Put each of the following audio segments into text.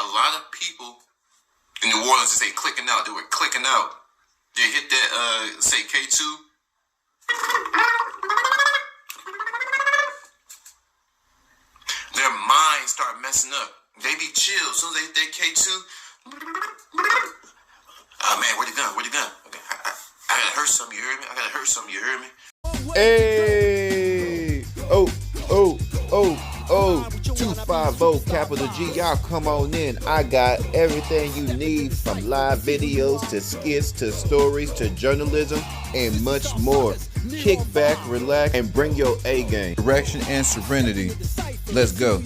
a lot of people in New Orleans say clicking out. They were clicking out. They hit that, say K2. Their minds start messing up. They be chill. As soon as they hit that K2. Oh man, where'd it go? Okay, I gotta hurt something, you heard me? Hey! Oh. 250 capital G, y'all come on in. I got everything you need, from live videos to skits to stories to journalism and much more. Kick back, relax, and bring your A game. Direction and serenity. Let's go.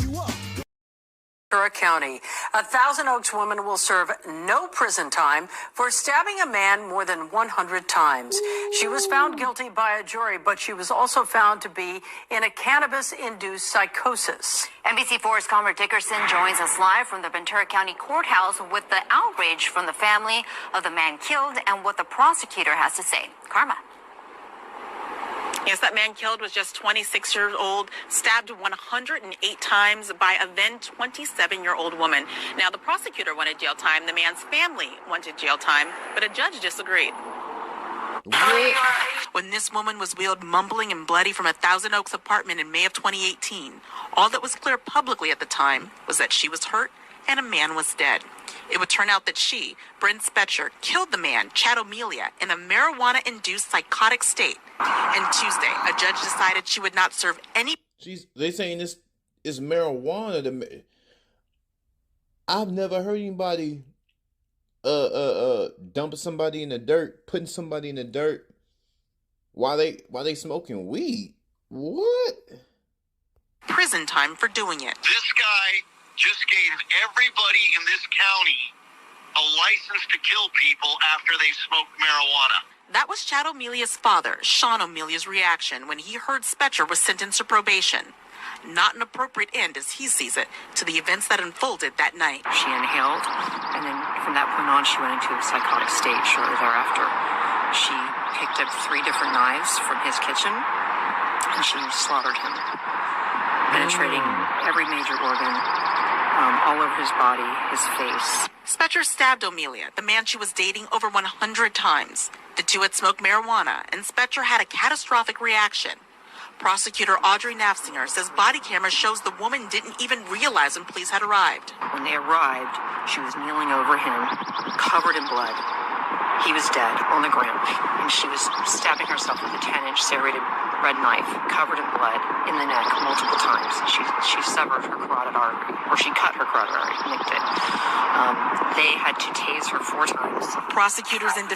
County. A Thousand Oaks woman will serve no prison time for stabbing a man more than 100 times. She was found guilty by a jury, but she was also found to be in a cannabis-induced psychosis. NBC4's Comer Dickerson joins us live from the Ventura County Courthouse with the outrage from the family of the man killed and what the prosecutor has to say. Karma. Yes, that man killed was just 26 years old, stabbed 108 times by a then 27-year-old woman. Now, the prosecutor wanted jail time. The man's family wanted jail time, but a judge disagreed. What? When this woman was wheeled mumbling and bloody from a Thousand Oaks apartment in May of 2018, all that was clear publicly at the time was that she was hurt and a man was dead. It would turn out that she, Bryn Spetcher, killed the man, Chad O'Melia, in a marijuana-induced psychotic state. And Tuesday, a judge decided she would not serve any... They saying this is marijuana. I've never heard anybody dumping somebody in the dirt, putting somebody in the dirt while they smoking weed. What? prison time for doing it. This guy just gave everybody in this county a license to kill people after they smoked marijuana. That was Chad O'Melia's father, Sean O'Melia's reaction when he heard Spetcher was sentenced to probation. Not an appropriate end, as he sees it, to the events that unfolded that night. She inhaled, and then from that point on, she went into a psychotic state shortly thereafter. She picked up 3 different knives from his kitchen, and she slaughtered him, penetrating every major organ, all over his body, his face. Spetcher stabbed O'Melia, the man she was dating, over 100 times. The two had smoked marijuana, and Spetcher had a catastrophic reaction. Prosecutor Audrey Nafsinger says body camera shows the woman didn't even realize when police had arrived. When they arrived, she was kneeling over him, covered in blood. He was dead on the ground, and she was stabbing herself with a 10-inch serrated red knife, covered in blood, in the neck multiple times. She severed her carotid artery, or she cut her carotid artery, nicked it. They had to tase her 4 times. Prosecutors in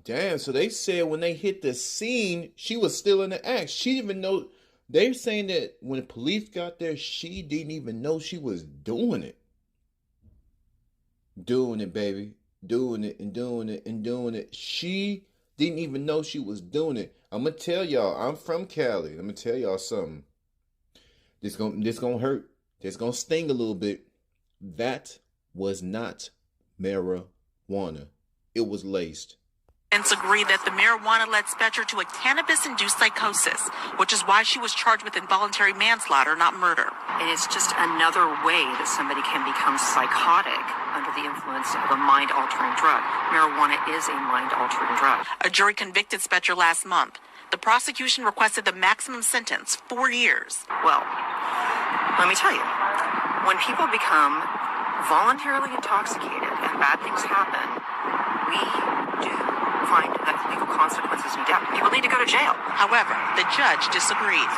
Damn, so they said when they hit the scene, she was still in the act. She didn't even know. They're saying that when the police got there, she didn't even know she was doing it. Doing it, baby. Doing it and doing it and doing it. She didn't even know she was doing it. I'm going to tell y'all, I'm from Cali. I'm going to tell y'all something. This gonna hurt. This gonna sting a little bit. That was not marijuana. It was laced. Agree that the marijuana led Spetcher to a cannabis-induced psychosis, which is why she was charged with involuntary manslaughter, not murder. And it's just another way that somebody can become psychotic under the influence of a mind-altering drug. Marijuana is a mind-altering drug. A jury convicted Spetcher last month. The prosecution requested the maximum sentence, 4 years. Well, let me tell you, when people become voluntarily intoxicated and bad things happen, we do find that legal consequences need to happen. People need to go to jail. However, the judge disagreed.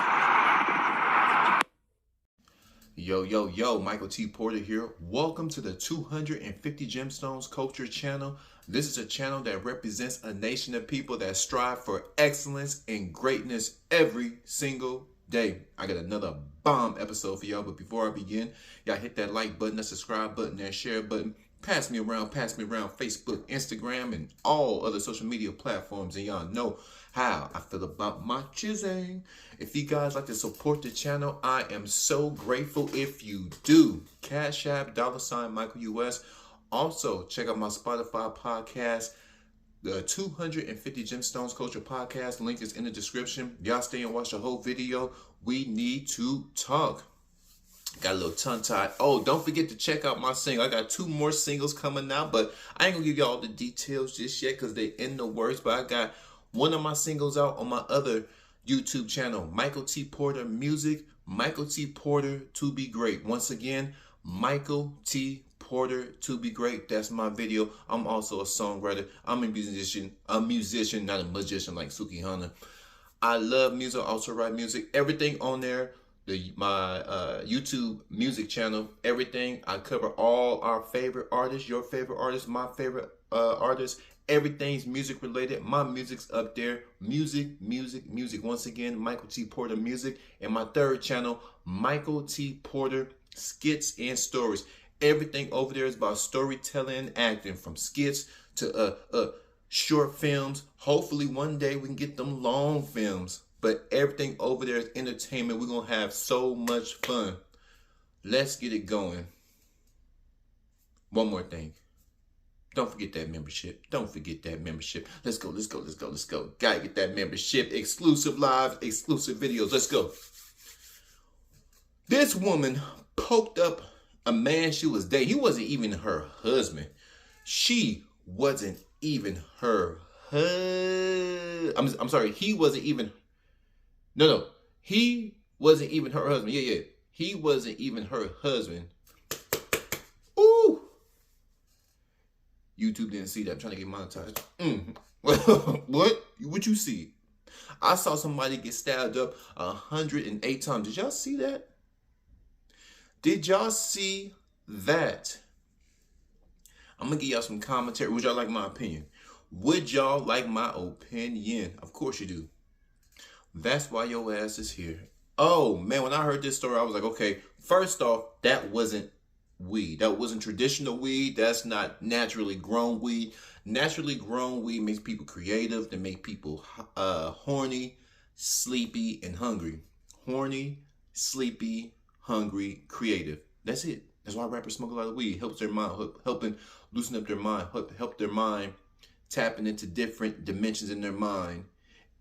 Yo, Michael T. Porter here. Welcome to the 250 Gemstones Culture channel. This is a channel that represents a nation of people that strive for excellence and greatness every single day. I got another bomb episode for y'all, but before I begin, y'all hit that like button, that subscribe button, that share button. Pass me around Facebook, Instagram, and all other social media platforms. And y'all know how I feel about my chiseling. If you guys like to support the channel, I am so grateful if you do. Cash App, $ Michael US. Also, check out my Spotify podcast, the 250 Gemstones Culture podcast. Link is in the description. Y'all stay and watch the whole video. We need to talk. Got a little tongue-tied. Oh, don't forget to check out my single. I got 2 more singles coming out, but I ain't gonna give you all the details just yet because they in the works. But I got one of my singles out on my other YouTube channel, Michael T. Porter Music. Michael T. Porter to be great. Once again, Michael T. Porter to be great. That's my video. I'm also a songwriter. I'm a musician, not a magician like Suki Hana. I love music. I also write music. Everything on there. My YouTube music channel, everything. I cover all our favorite artists, your favorite artists, my favorite artists. Everything's music related. My music's up there. Music. Once again, Michael T. Porter Music. And my third channel, Michael T. Porter Skits and Stories. Everything over there is about storytelling and acting, from skits to short films. Hopefully one day we can get them long films. But everything over there is entertainment. We're going to have so much fun. Let's get it going. One more thing. Don't forget that membership. Don't forget that membership. Let's go. Gotta get that membership. Exclusive lives, exclusive videos. Let's go. This woman poked up a man she was dating. He wasn't even her husband. She wasn't even her husband. I'm sorry. He wasn't even... No. He wasn't even her husband. Yeah. He wasn't even her husband. Ooh. YouTube didn't see that. I'm trying to get monetized. What you see? I saw somebody get stabbed up 108 times. Did y'all see that? Did y'all see that? I'm going to give y'all some commentary. Would y'all like my opinion? Would y'all like my opinion? Of course you do. That's why your ass is here. Oh, man, when I heard this story, I was like, okay, first off, that wasn't weed. That wasn't traditional weed. That's not naturally grown weed. Naturally grown weed makes people creative. They make people horny, sleepy, and hungry. Horny, sleepy, hungry, creative. That's it. That's why rappers smoke a lot of weed. Helps their mind, helping loosen up their mind, help their mind tapping into different dimensions in their mind.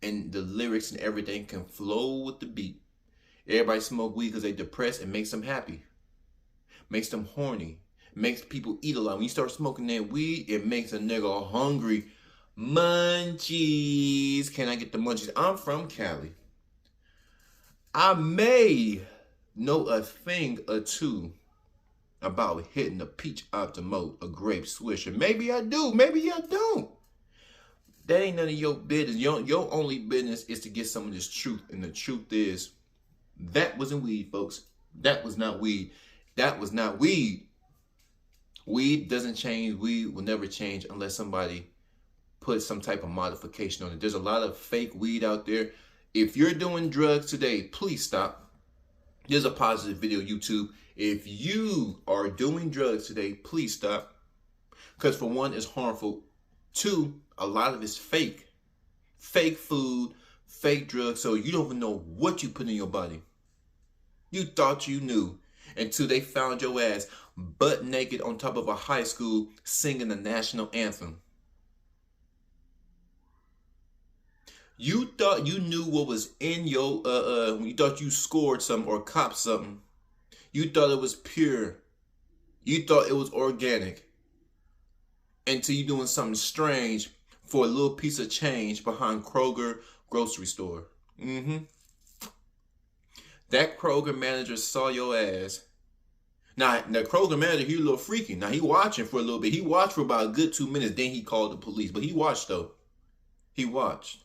And the lyrics and everything can flow with the beat. Everybody smoke weed because they depressed. It makes them happy. Makes them horny. Makes people eat a lot. When you start smoking that weed, it makes a nigga hungry. Munchies. Can I get the munchies? I'm from Cali. I may know a thing or two about hitting a peach optimote, a grape swisher. Maybe I do. Maybe I don't. That ain't none of your business. Your only business is to get some of this truth. And the truth is, that wasn't weed, folks. That was not weed. That was not weed. Weed doesn't change. Weed will never change unless somebody puts some type of modification on it. There's a lot of fake weed out there. If you're doing drugs today, please stop. There's a positive video, YouTube. If you are doing drugs today, please stop. Because for one, it's harmful. 2, a lot of it's fake. Fake food, fake drugs. So you don't even know what you put in your body. You thought you knew until they found your ass butt naked on top of a high school singing the national anthem. You thought you knew what was in your, you thought you scored something or copped something. You thought it was pure. You thought it was organic. Until you're doing something strange for a little piece of change behind Kroger grocery store. That Kroger manager saw your ass. Now, the Kroger manager, he a little freaky. Now, he watching for a little bit. He watched for about a good 2 minutes. Then he called the police. But he watched, though. He watched.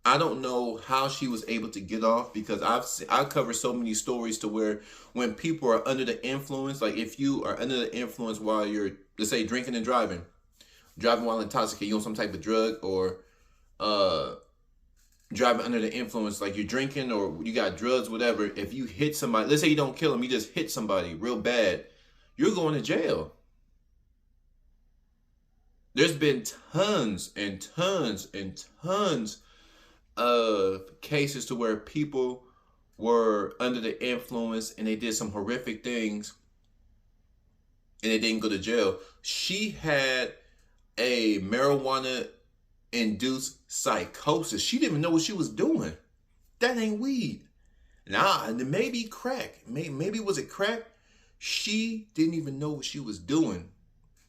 I don't know how she was able to get off, because I cover so many stories to where when people are under the influence, like if you are under the influence while you're, let's say, drinking and driving while intoxicated, you on some type of drug, or driving under the influence, like you're drinking or you got drugs, whatever. If you hit somebody, let's say you don't kill them, you just hit somebody real bad, you're going to jail. There's been tons and tons and tons of cases to where people were under the influence and they did some horrific things and they didn't go to jail. She had a marijuana-induced psychosis. She didn't even know what she was doing. That ain't weed. And maybe crack. Maybe was it crack? She didn't even know what she was doing.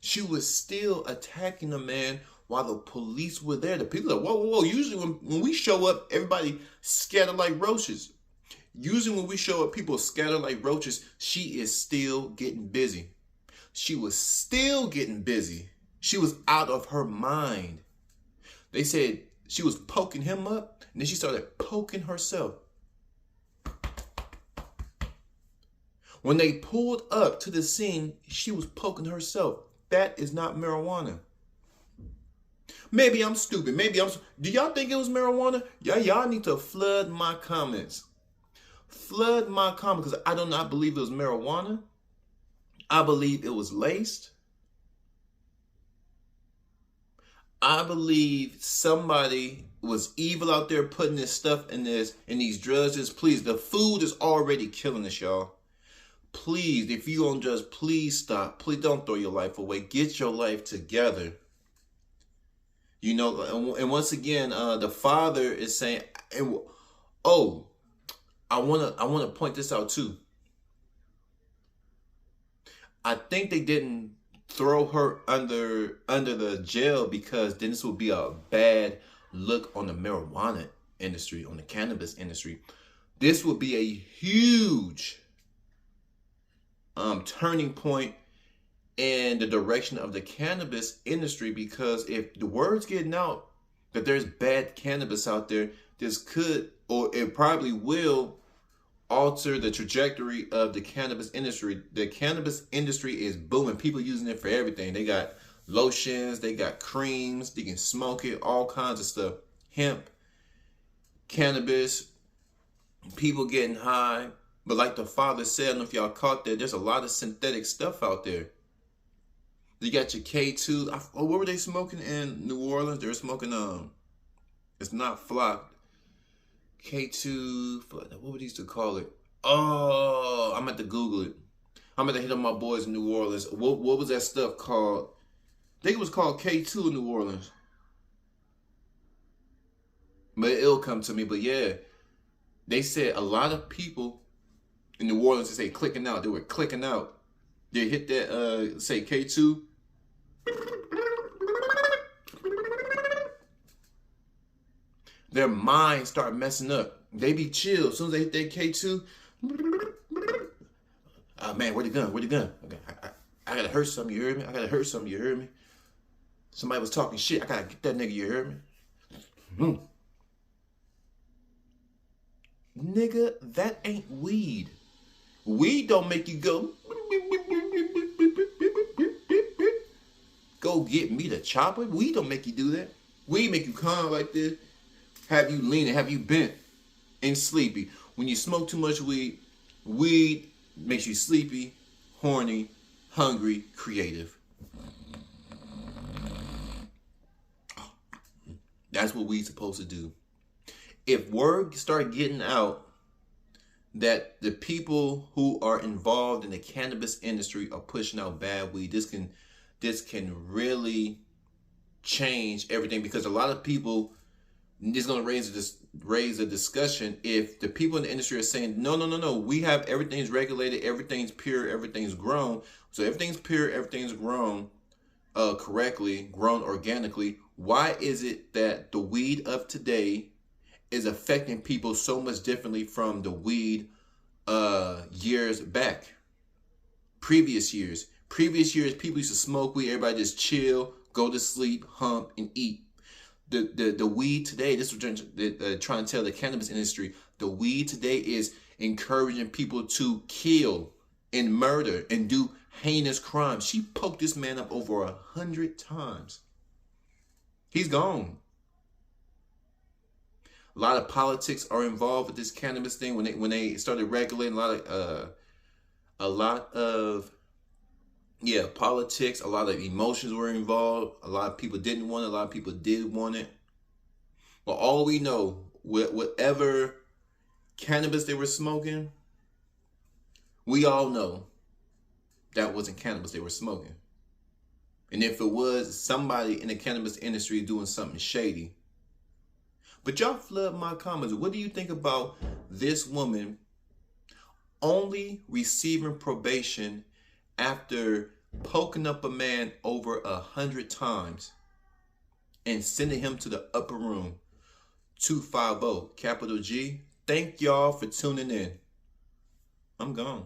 She was still attacking the man while the police were there. The people are like, whoa, whoa, whoa. Usually when we show up, everybody scatter like roaches. Usually when we show up, people scatter like roaches. She is still getting busy. She was still getting busy. She was out of her mind. They said she was poking him up, and then she started poking herself. When they pulled up to the scene, she was poking herself. That is not marijuana. Maybe I'm stupid. Do y'all think it was marijuana? Y'all need to flood my comments. Flood my comments, because I do not believe it was marijuana. I believe it was laced. I believe somebody was evil out there putting this stuff in these drugs. Please, the food is already killing us, y'all. Please, if you don't just, please stop. Please don't throw your life away. Get your life together. You know, and once again, the father is saying, oh, I wanna point this out too. I think they didn't throw her under the jail because then this would be a bad look on the marijuana industry, on the cannabis industry. This would be a huge turning point in the direction of the cannabis industry, because if the word's getting out that there's bad cannabis out there, this could, or it probably will, alter the trajectory of the cannabis industry. The cannabis industry is booming. People using it for everything. They got lotions, they got creams, they can smoke it, all kinds of stuff. Hemp, cannabis, people getting high. But like the father said, I don't know if y'all caught that, there's a lot of synthetic stuff out there. You got your K2. What were they smoking in New Orleans? They were smoking, it's not flock. K2, what would they used to call it? Oh, I'm going to Google it. I'm going to hit on my boys in New Orleans. What was that stuff called? I think it was called K2 in New Orleans. But it'll come to me. But yeah, they said a lot of people in New Orleans, they say clicking out. They were clicking out. They hit that, say K2. Their minds start messing up. They be chill. As soon as they hit that K2, oh man, where the gun? Where the gun? Okay, I gotta hurt something, you heard me? I gotta hurt something, you heard me? Somebody was talking shit. I gotta get that nigga, you heard me? Nigga, that ain't weed. Weed don't make you go get me the chopper. Weed don't make you do that. Weed make you calm like this. Have you leaning, have you bent and sleepy. When you smoke too much weed, weed makes you sleepy, horny, hungry, creative. That's what weed's supposed to do. If word start getting out that the people who are involved in the cannabis industry are pushing out bad weed, this can really change everything, because a lot of people, it's going to raise a discussion if the people in the industry are saying, no, we have everything's regulated, everything's pure, everything's grown. So everything's pure, everything's grown correctly, grown organically. Why is it that the weed of today is affecting people so much differently from the weed years back? Previous years, people used to smoke weed, everybody just chill, go to sleep, hump, and eat. The weed today, this is trying to tell the cannabis industry, the weed today is encouraging people to kill and murder and do heinous crimes. She poked this man up over 100 times. He's gone. A lot of politics are involved with this cannabis thing. When they started regulating, a lot of politics, a lot of emotions were involved. A lot of people didn't want it. A lot of people did want it. But all we know, whatever cannabis they were smoking, we all know that wasn't cannabis they were smoking. And if it was, somebody in the cannabis industry doing something shady. But y'all flood my comments. What do you think about this woman only receiving probation after poking up a man over 100 times and sending him to the upper room. 250, capital G. Thank y'all for tuning in. I'm gone.